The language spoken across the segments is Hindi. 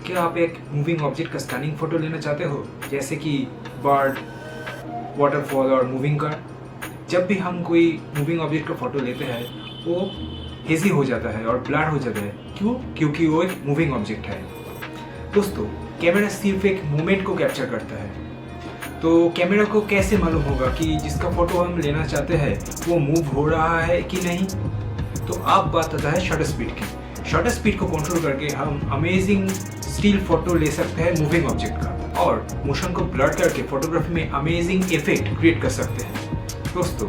क्या आप एक मूविंग ऑब्जेक्ट का स्टनिंग फोटो लेना चाहते हो, जैसे कि बर्ड, वाटरफॉल और मूविंग कार? जब भी हम कोई मूविंग ऑब्जेक्ट का फोटो लेते हैं वो हेजी हो जाता है और ब्लर हो जाता है। क्यों? क्योंकि वो एक मूविंग ऑब्जेक्ट है। दोस्तों, कैमरा सिर्फ एक मोमेंट को कैप्चर करता है, तो कैमरा को कैसे मालूम होगा कि जिसका फोटो हम लेना चाहते हैं वो मूव हो रहा है कि नहीं? तो अब बात आता है शटर स्पीड की। शटर स्पीड को कंट्रोल करके हम अमेजिंग स्टिल फोटो ले सकते हैं मूविंग ऑब्जेक्ट का, और मोशन को ब्लर करके फोटोग्राफी में अमेजिंग इफेक्ट क्रिएट कर सकते हैं। दोस्तों,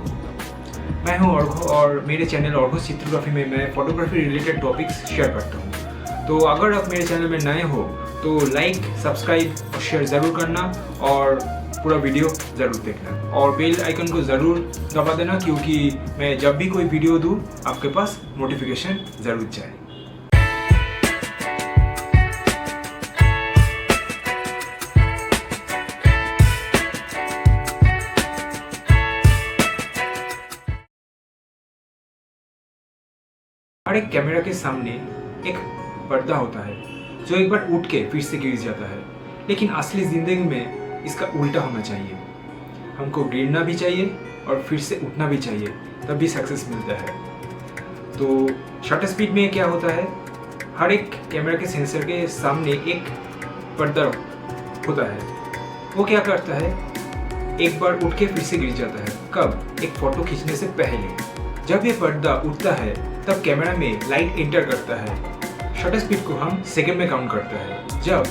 मैं हूं अर्घो और मेरे चैनल अर्घो चित्रग्राफी में मैं फोटोग्राफी रिलेटेड टॉपिक्स शेयर करता हूं। तो अगर आप मेरे चैनल में नए हो तो लाइक, सब्सक्राइब और शेयर ज़रूर करना, और पूरा वीडियो ज़रूर देखना, और बेल आइकन को ज़रूर दबा देना, क्योंकि मैं जब भी कोई वीडियो दूँ आपके पास नोटिफिकेशन ज़रूर जाए। हर एक कैमरा के सामने एक पर्दा होता है जो एक बार उठ के फिर से गिर जाता है, लेकिन असली ज़िंदगी में इसका उल्टा होना चाहिए। हमको गिरना भी चाहिए और फिर से उठना भी चाहिए, तभी सक्सेस मिलता है। तो शटर स्पीड में क्या होता है, हर एक कैमरा के सेंसर के सामने एक पर्दा होता है। वो क्या करता है, एक बार उठ के फिर से गिर जाता है। कब? एक फ़ोटो खींचने से पहले। जब ये पर्दा उठता है तब कैमरा में लाइट एंटर करता है। शटर स्पीड को हम सेकंड में काउंट करते हैं। जब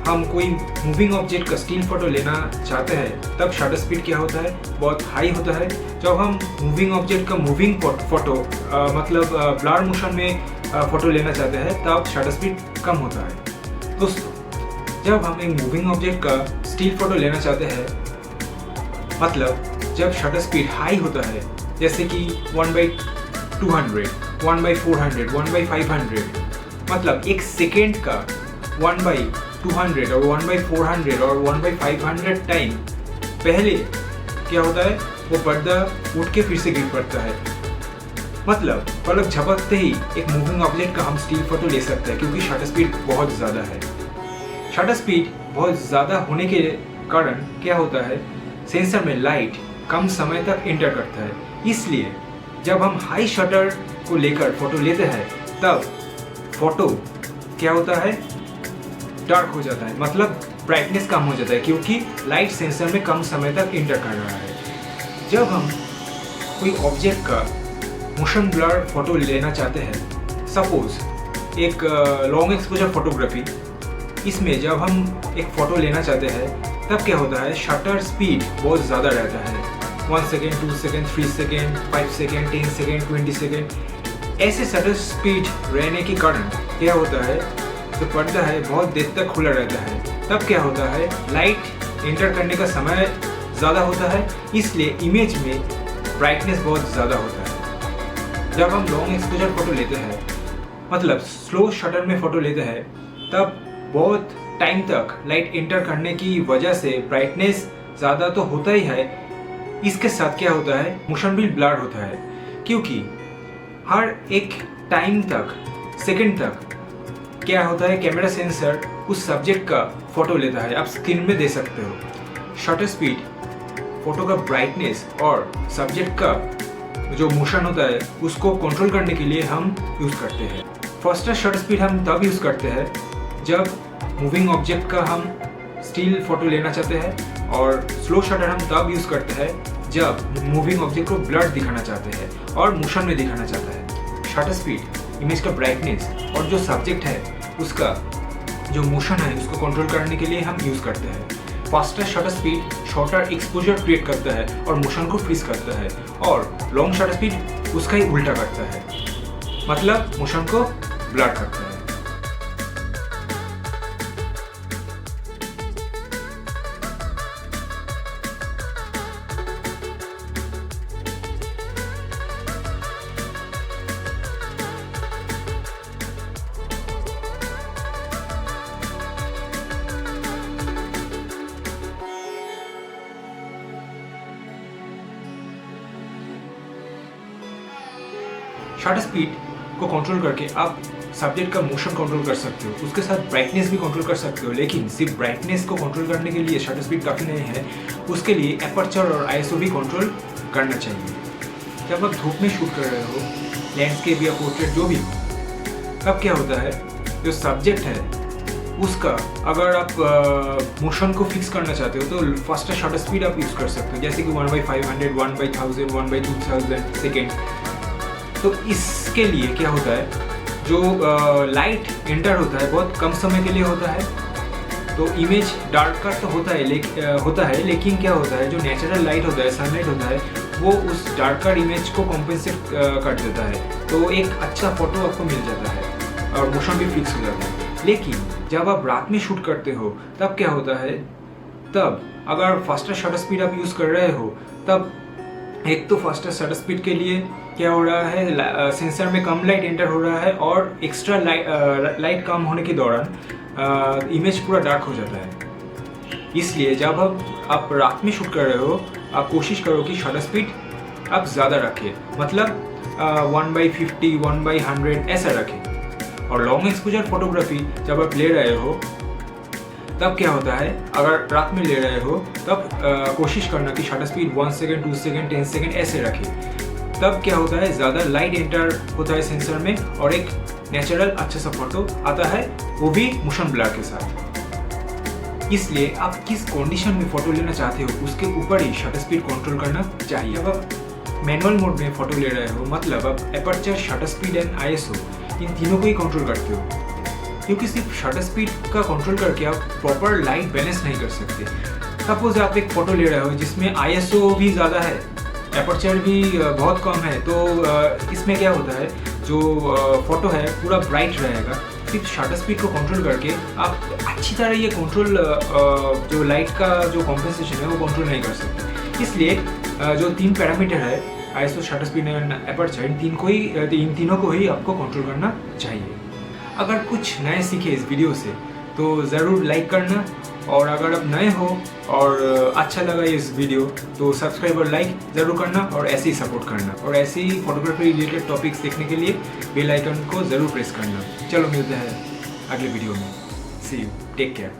हम कोई मूविंग ऑब्जेक्ट का स्टिल फोटो लेना चाहते हैं तब शटर स्पीड क्या होता है, बहुत हाई होता है। जब हम मूविंग ऑब्जेक्ट का मूविंग फोटो मतलब ब्लर मोशन में फोटो लेना चाहते हैं तब शटर स्पीड कम होता है। दोस्तों, जब हम एक मूविंग ऑब्जेक्ट का स्टिल फोटो लेना चाहते हैं, मतलब जब शटर स्पीड हाई होता है, जैसे कि 1/200, 1/400, 1/500, मतलब एक सेकेंड का 1/200 और 1/400 और 1/500 टाइम पहले क्या होता है, वो पर्दा उठ के फिर से गिर पड़ता है। मतलब पलक झपकते ही एक मूविंग ऑब्जेक्ट का हम स्टिल फोटो ले सकते हैं, क्योंकि शटर स्पीड बहुत ज़्यादा है। शटर स्पीड बहुत ज़्यादा होने के कारण क्या होता है, सेंसर में लाइट कम समय तक एंटर करता है। इसलिए जब हम हाई शटर को लेकर फोटो लेते हैं तब फोटो क्या होता है, डार्क हो जाता है, मतलब ब्राइटनेस कम हो जाता है, क्योंकि लाइट सेंसर में कम समय तक एंटर कर रहा है। जब हम कोई ऑब्जेक्ट का मोशन ब्लर फोटो लेना चाहते हैं, सपोज एक लॉन्ग एक्सपोजर फोटोग्राफी, इसमें जब हम एक फ़ोटो लेना चाहते हैं तब क्या होता है, शटर स्पीड बहुत ज़्यादा रहता है। 1 second, 2 second, 3 second, 5 second, 10 second, 20 second, ऐसे शटर स्पीड रहने के कारण क्या होता है, जो पर्दा है बहुत देर तक खुला रहता है। तब क्या होता है, लाइट एंटर करने का समय ज़्यादा होता है, इसलिए इमेज में ब्राइटनेस बहुत ज़्यादा होता है। जब हम लॉन्ग एक्सपोजर फोटो लेते हैं, मतलब स्लो शटर में फ़ोटो लेते हैं, तब बहुत टाइम तक लाइट एंटर करने की वजह से ब्राइटनेस ज़्यादा तो होता ही है, इसके साथ क्या होता है, मोशन भी ब्लर होता है, क्योंकि हर एक टाइम तक, सेकंड तक क्या होता है, कैमरा सेंसर उस सब्जेक्ट का फोटो लेता है। आप स्क्रीन में दे सकते हो। शटर स्पीड फोटो का ब्राइटनेस और सब्जेक्ट का जो मोशन होता है उसको कंट्रोल करने के लिए हम यूज़ करते हैं। फास्टर शटर स्पीड हम तब यूज़ करते हैं जब मूविंग ऑब्जेक्ट का हम स्टिल फोटो लेना चाहते हैं, और स्लो शटर हम तब यूज़ करते हैं जब मूविंग ऑब्जेक्ट को ब्लर दिखाना चाहते हैं और मोशन में दिखाना चाहता है। शटर स्पीड इमेज का ब्राइटनेस और जो सब्जेक्ट है उसका जो मोशन है उसको कंट्रोल करने के लिए हम यूज़ करते हैं। Faster shutter speed shorter exposure create करता है और मोशन को फ्रीज करता है, और लॉन्ग शटर स्पीड उसका ही उल्टा करता है, मतलब मोशन को ब्लर करता है। शटर स्पीड को कंट्रोल करके आप सब्जेक्ट का मोशन कंट्रोल कर सकते हो, उसके साथ ब्राइटनेस भी कंट्रोल कर सकते हो। लेकिन सिर्फ ब्राइटनेस को कंट्रोल करने के लिए शटर स्पीड काफ़ी नहीं है, उसके लिए एपर्चर और आईएसओ भी कंट्रोल करना चाहिए। जब आप धूप में शूट कर रहे हो, लैंडस्केप या पोर्ट्रेट जो भी हो, तब क्या होता है, जो सब्जेक्ट है उसका अगर आप मोशन को फिक्स करना चाहते हो तो फास्टर शटर स्पीड आप यूज़ कर सकते हो, जैसे कि 1/500, 1/1000, 1/2000 सेकेंड। तो इसके लिए क्या होता है, जो लाइट एंटर होता है बहुत कम समय के लिए होता है, तो इमेज डार्कर तो होता है, लेकिन क्या होता है, जो नेचुरल लाइट होता है, सनलाइट होता है, वो उस डार्कर इमेज को कॉम्पेंसेट कर देता है, तो एक अच्छा फोटो आपको मिल जाता है और मोशन भी फिक्स हो जाता है। लेकिन जब आप रात में शूट करते हो तब क्या होता है, तब अगर फास्टर शटर स्पीड आप यूज़ कर रहे हो, तब एक तो फास्टर शटर स्पीड के लिए क्या हो रहा है, सेंसर में कम लाइट एंटर हो रहा है और एक्स्ट्रा लाइट कम होने के दौरान इमेज पूरा डार्क हो जाता है। इसलिए जब आप रात में शूट कर रहे हो, आप कोशिश करो कि शटर स्पीड आप ज़्यादा रखें, मतलब 1/50, 1/100 ऐसा रखें। और लॉन्ग एक्सपोजर फोटोग्राफी जब आप ले रहे हो तब क्या होता है, अगर रात में ले रहे हो तब कोशिश करना कि shutter speed 1 second, 2 second, 10 second ऐसे रखें। तब क्या होता है, ज़्यादा लाइट एंटर होता है सेंसर में और एक नेचुरल अच्छा सा फोटो आता है, वो भी मोशन ब्लर के साथ। इसलिए आप किस कंडीशन में फ़ोटो लेना चाहते हो उसके ऊपर ही शटर स्पीड कंट्रोल करना चाहिए। अब आप मैनुअल मोड में फ़ोटो ले रहे हो, मतलब आप aperture, shutter speed and ISO इन तीनों को ही कंट्रोल करते हो, क्योंकि सिर्फ शटर स्पीड का कंट्रोल करके आप प्रॉपर लाइट बैलेंस नहीं कर सकते। सपोज आप एक फ़ोटो ले रहे हो जिसमें आईएसओ भी ज़्यादा है, एपर्चर भी बहुत कम है, तो इसमें क्या होता है, जो फ़ोटो है पूरा ब्राइट रहेगा। सिर्फ शटर स्पीड को कंट्रोल करके आप अच्छी तरह ये कंट्रोल, जो लाइट का जो कॉम्पेंसेशन है वो कंट्रोल नहीं कर सकते। इसलिए जो 3 पैरामीटर है, ISO, shutter speed and aperture, इन तीनों को ही आपको कंट्रोल करना चाहिए। अगर कुछ नए सीखे इस वीडियो से तो ज़रूर लाइक करना, और अगर आप नए हो और अच्छा लगा इस वीडियो तो सब्सक्राइब और लाइक ज़रूर करना, और ऐसे ही सपोर्ट करना, और ऐसे ही फोटोग्राफी रिलेटेड टॉपिक्स देखने के लिए बेल आइकन को ज़रूर प्रेस करना। चलो मिलते हैं अगले वीडियो में। सी यू, टेक केयर।